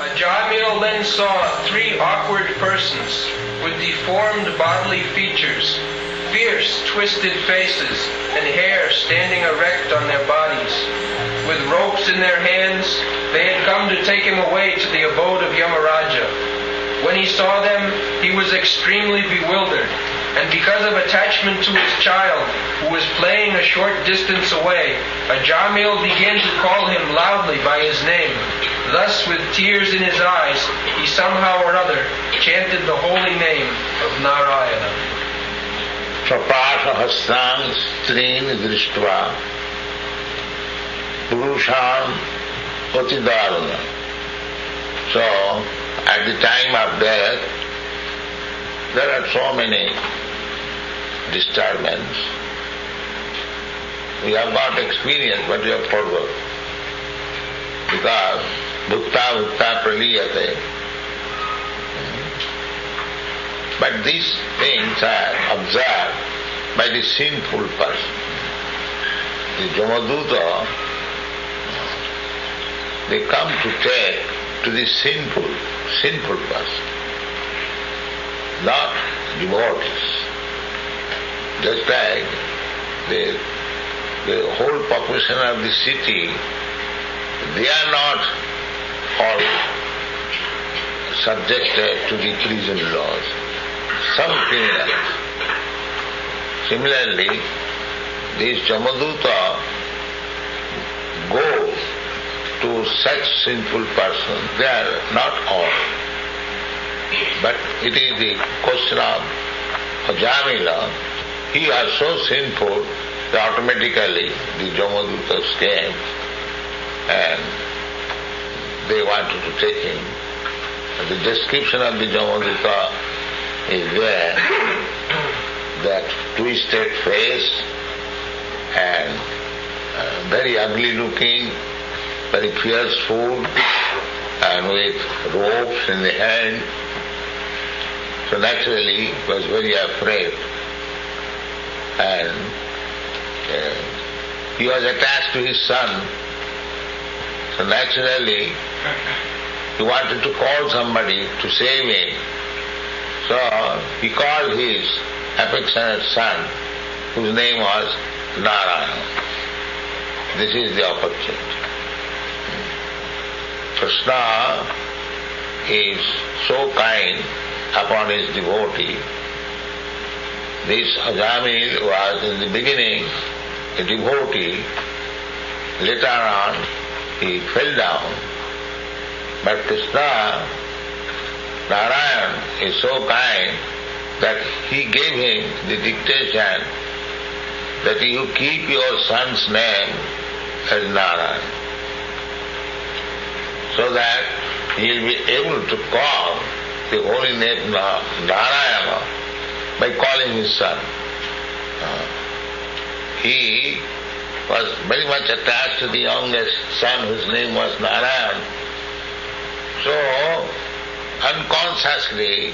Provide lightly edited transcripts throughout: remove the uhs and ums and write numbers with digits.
Ajamil then saw 3 awkward persons with deformed bodily features, fierce, twisted faces, and hair standing erect on their bodies. With ropes in their hands, they had come to take him away to the abode of Yamaraja. When he saw them, he was extremely bewildered, and because of attachment to his child, who was playing a short distance away, Ajamil began to call him loudly by his name. Thus, with tears in his eyes, he somehow or other chanted the holy name of Narayana. Prapashahasrang strin drishtva purusham patidaruna. So, at the time of death, there are so many disturbances. We have got experience, but we have forgot. Because bhukta praliyate. But these things are observed by the sinful person. The Jamaduta, they come to take to the sinful person, not devotees. Just like the whole population of the city, they are not all subjected to the prison laws. Some criminals. Similarly, these Jamaduta go to such sinful persons. They are not all. But it is the question of Ajamila. He was so sinful that automatically the Jamadutas came and they wanted to take him. The description of the Jamaduta is there, that twisted face and very ugly looking, very fearful, and with ropes in the hand. So naturally he was very afraid, and he was attached to his son. So naturally he wanted to call somebody to save him. So he called his affectionate son, whose name was Narayana. This is the opportunity. Krishna is so kind upon his devotee. This Ajamil was in the beginning a devotee. Later on he fell down. But Krishna, Narayan, is so kind that he gave him the dictation that you keep your son's name as Narayan, so that he will be able to call the holy name Narayana by calling his son. He was very much attached to the youngest son whose name was Narayan. So, unconsciously,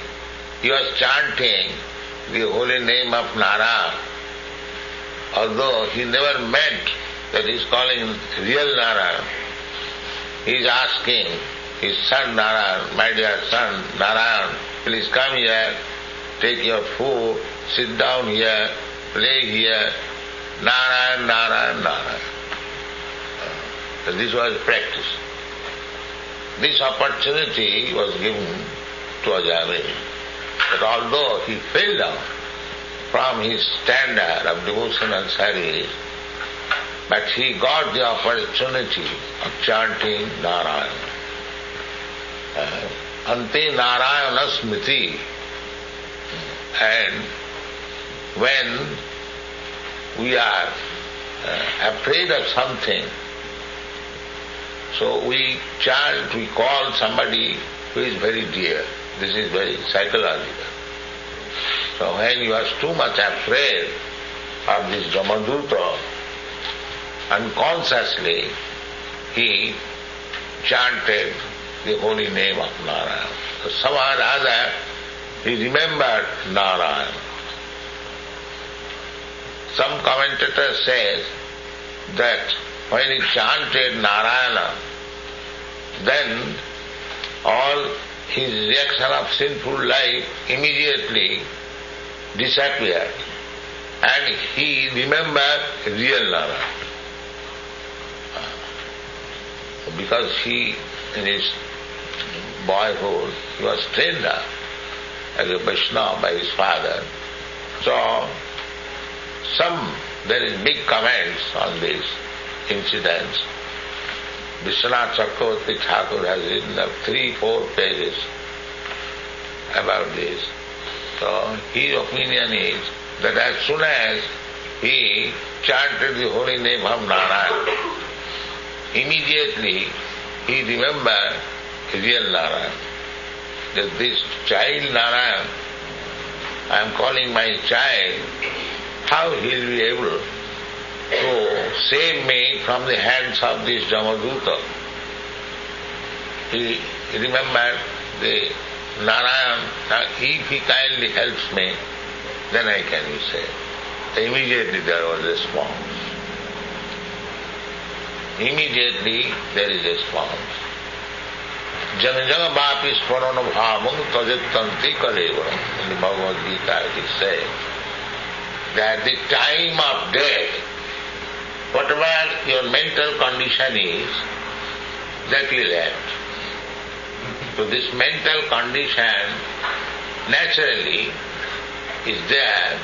he was chanting the holy name of Narayan, although he never meant that he is calling real Narayan. He is asking his son Narayan, my dear son Narayan, please come here, take your food, sit down here, play here, Narayan, Narayan, Narayan. So this was practice. This opportunity was given to Ajamil, that although he fell down from his standard of devotion and service, but he got the opportunity of chanting Narayana. Ante Narayana Smriti. And when we are afraid of something, so we chant, we call somebody who is very dear. This is very psychological. So when you are too much afraid of this Jamaduta, unconsciously he chanted the holy name of Narayana. So somehow or other he remembered Narayana. Some commentator says that when he chanted Narayana, then his reaction of sinful life immediately disappeared and he remembered real Nara. Because he, in his boyhood, he was trained up as a Vaishnava by his father. So, there is big comments on these incidents. Vishwanath Chakravarti Thakur has written up 3-4 pages about this. So, his opinion is that as soon as he chanted the holy name of Narayana, immediately he remembered real Narayana. That this child Narayana, I am calling my child, how he will be able to save me from the hands of this Jamaduta. He remembered the Narayana, if he kindly helps me, then I can be saved. Immediately there was a response. Immediately there is a response. Jana Bapi Sparana Bhamam Tajatanti Kaleva. In the Bhagavad Gita it is said that the time of death, whatever your mental condition is, that will end. So this mental condition naturally is there,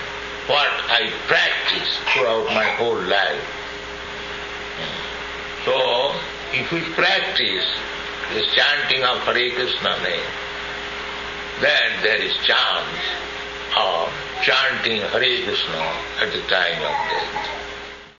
what I practice throughout my whole life. So, if we practice this chanting of Hare Krishna name, then there is chance of chanting Hare Krishna at the time of death.